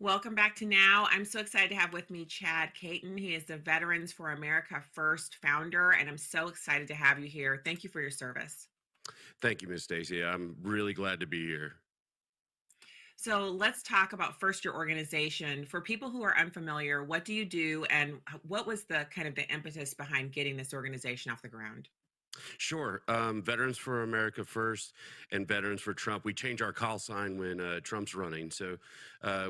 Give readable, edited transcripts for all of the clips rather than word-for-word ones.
Welcome back to Now. I'm so excited to have with me Chad Caton. He is the Veterans for America First founder, and I'm so excited to have you here. Thank you for your service. Thank you, Miss Stacy. I'm really glad to be here. So let's talk about first your organization. For people who are unfamiliar, what do you do, and what was the kind of the impetus behind getting this organization off the ground? Sure. Veterans for America First and Veterans for Trump. We change our call sign when Trump's running. So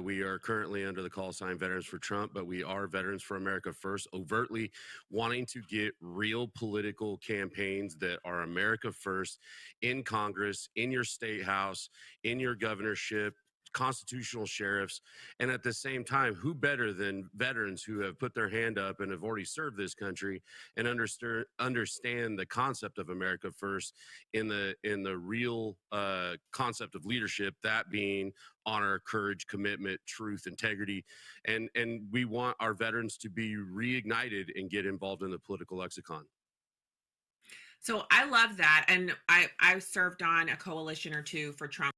we are currently under the call sign Veterans for Trump, but we are Veterans for America First, overtly wanting to get real political campaigns that are America First in Congress, in your state house, in your governorship, constitutional sheriffs, and at the same time, who better than veterans who have put their hand up and have already served this country and understand the concept of America First in the real concept of leadership, that being honor, courage, commitment, truth, integrity, and we want our veterans to be reignited and get involved in the political lexicon. So I love that, and I served on a coalition or two for Trump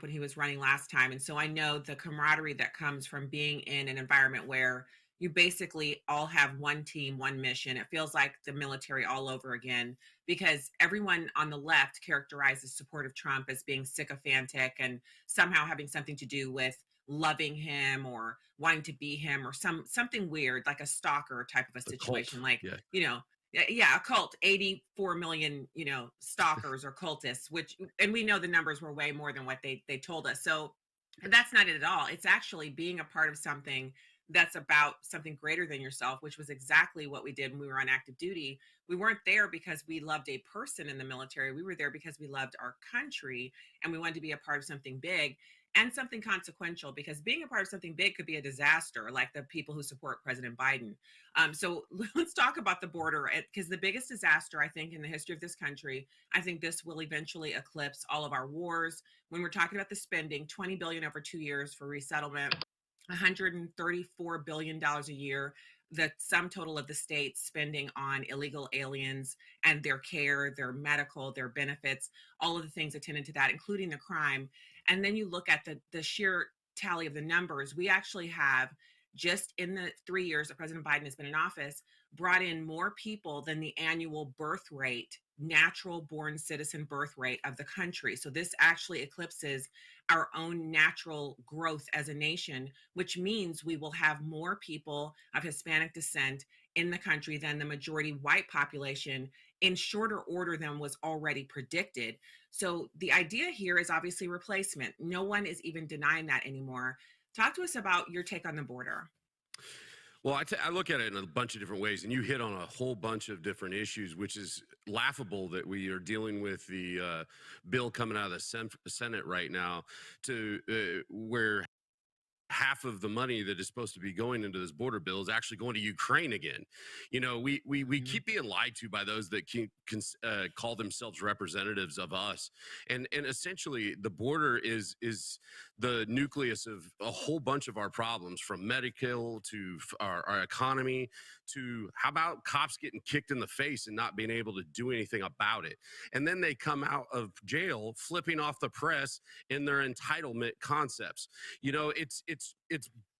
when he was running last time, and so I know the camaraderie that comes from being in an environment where you basically all have one team, one mission. It feels like the military all over again because everyone on the left characterizes support of Trump as being sycophantic and somehow having something to do with loving him or wanting to be him or something weird like a stalker type of a The cult, situation like yeah. you know yeah, a cult, 84 million, stalkers or cultists, which, and we know the numbers were way more than what they told us. So that's not it at all. It's actually being a part of something that's about something greater than yourself, which was exactly what we did when we were on active duty. We weren't there because we loved a person in the military. We were there because we loved our country and we wanted to be a part of something big and something consequential, because being a part of something big could be a disaster, like the people who support President Biden. So let's talk about the border, because the biggest disaster, I think, in the history of this country, I think this will eventually eclipse all of our wars. When we're talking about the spending, 20 billion over 2 years for resettlement, $134 billion a year, the sum total of the states spending on illegal aliens and their care, their medical, their benefits, all of the things attendant to that, including the crime. And then you look at the sheer tally of the numbers. We actually have, just in the 3 years that President Biden has been in office, brought in more people than the annual birth rate, natural born citizen birth rate of the country. So this actually eclipses our own natural growth as a nation, which means we will have more people of Hispanic descent in the country than the majority white population in shorter order than was already predicted. So the idea here is obviously replacement. No one is even denying that anymore. Talk to us about your take on the border. Well, I look at it in a bunch of different ways, and you hit on a whole bunch of different issues, which is laughable that we are dealing with the bill coming out of the Senate right now to where half of the money that is supposed to be going into this border bill is actually going to Ukraine again. You know, we Mhm. keep being lied to by those that call themselves representatives of us, and essentially the border is the nucleus of a whole bunch of our problems, from medical to our economy to how about cops getting kicked in the face and not being able to do anything about it, and then they come out of jail flipping off the press in their entitlement concepts. You know, it's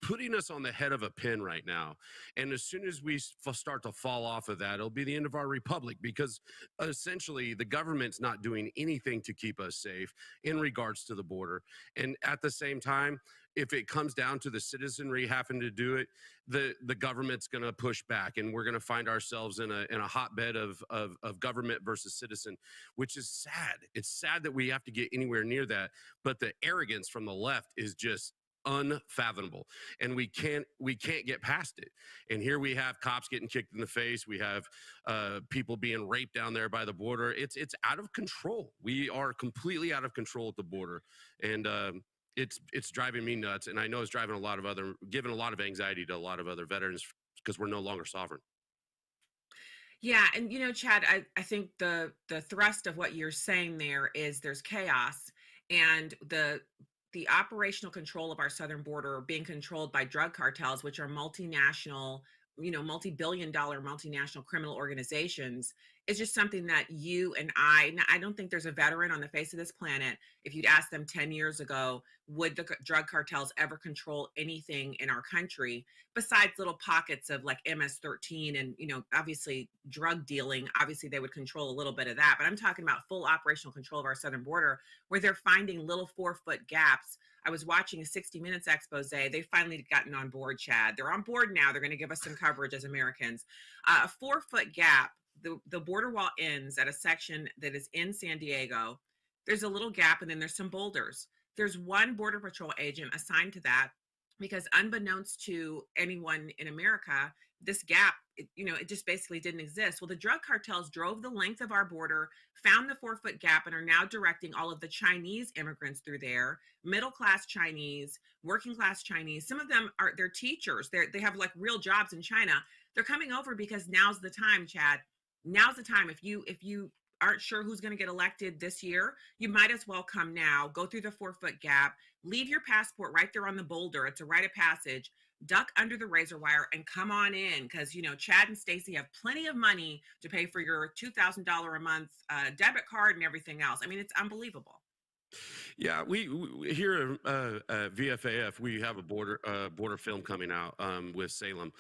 putting us on the head of a pin right now, and as soon as we start to fall off of that, it'll be the end of our republic, because essentially the government's not doing anything to keep us safe in regards to the border. And at the same time, if it comes down to the citizenry having to do it, the government's going to push back, and we're going to find ourselves in a hotbed of government versus citizen, which is sad. It's sad that we have to get anywhere near that, but the arrogance from the left is just unfathomable, and we can't get past it. And here we have cops getting kicked in the face, we have people being raped down there by the border. It's out of control. We are completely out of control at the border, and it's driving me nuts, and I know it's driving giving a lot of anxiety to a lot of other veterans, because we're no longer sovereign. Yeah, and Chad, I think the thrust of what you're saying there is there's chaos, and the operational control of our southern border being controlled by drug cartels, which are multinational, multi-billion dollar multinational criminal organizations, it's just something that you and I don't think there's a veteran on the face of this planet. If you'd asked them 10 years ago, would the drug cartels ever control anything in our country besides little pockets of like MS-13 and, obviously drug dealing? Obviously, they would control a little bit of that. But I'm talking about full operational control of our southern border where they're finding little 4-foot gaps. I was watching a 60 Minutes expose. They finally gotten on board, Chad. They're on board now. They're going to give us some coverage as Americans. A 4-foot gap, the border wall ends at a section that is in San Diego. There's a little gap, and then there's some boulders. There's one Border Patrol agent assigned to that because, unbeknownst to anyone in America, this gap, it just basically didn't exist. Well, the drug cartels drove the length of our border, found the 4-foot gap, and are now directing all of the Chinese immigrants through there, middle class Chinese, working class Chinese. Some of them they're teachers. They have like real jobs in China. They're coming over because now's the time, Chad. Now's the time. If you aren't sure who's going to get elected this year, you might as well come now. Go through the 4-foot gap, leave your passport right there on the boulder. It's a rite of passage. Duck under the razor wire and come on in, because Chad and Stacy have plenty of money to pay for your $2,000 a month debit card and everything else. I mean, it's unbelievable. Yeah, we here at VFAF we have a border film coming out with Salem,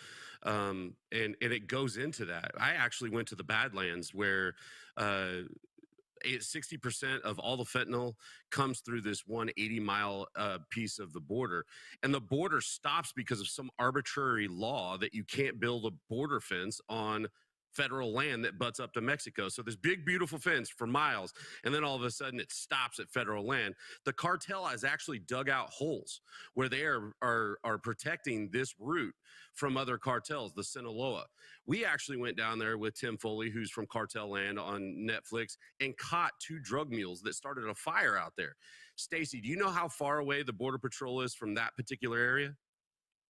and it goes into that. I actually went to the Badlands where 60% of all the fentanyl comes through this 180-mile piece of the border, and the border stops because of some arbitrary law that you can't build a border fence on federal land that butts up to Mexico. So this big, beautiful fence for miles, and then all of a sudden it stops at federal land. The cartel has actually dug out holes where they are protecting this route from other cartels, the Sinaloa. We actually went down there with Tim Foley, who's from Cartel Land on Netflix, and caught 2 drug mules that started a fire out there. Stacy, do you know how far away the Border Patrol is from that particular area?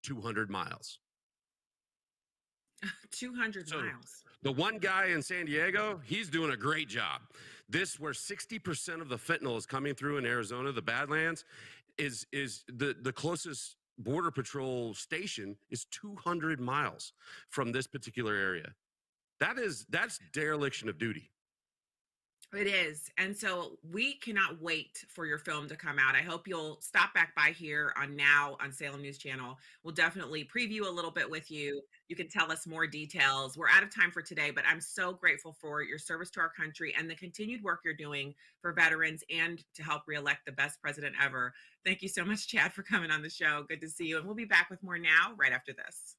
200 miles. 200 So miles. the one guy in San Diego, he's doing a great job. This, where 60% of the fentanyl is coming through in Arizona, the Badlands, is the closest border patrol station is 200 miles from this particular area. That's dereliction of duty. It is. And so we cannot wait for your film to come out. I hope you'll stop back by here on Now on Salem News Channel. We'll definitely preview a little bit with you. You can tell us more details. We're out of time for today, but I'm so grateful for your service to our country and the continued work you're doing for veterans and to help reelect the best president ever. Thank you so much, Chad, for coming on the show. Good to see you. And we'll be back with more Now right after this.